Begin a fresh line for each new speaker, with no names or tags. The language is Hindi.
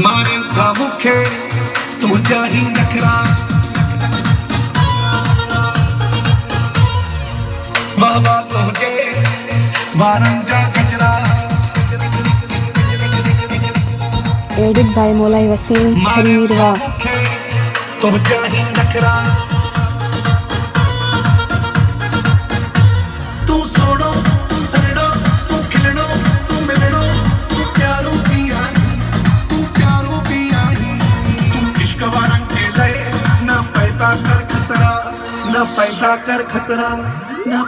मारे था मुखे तुझा ही नखरा बाबा तुझे वारंगा कचरा
एडिट बाय मोलाई वसीम हरीरवा
तुझा ही नखरा तू सोनो तू सड़ो तू खिलनो तू मिलनो तू प्यारो पिया तू इश्क वारंग के लए ना पैदा कर खतरा ना पैदा कर खतरा ना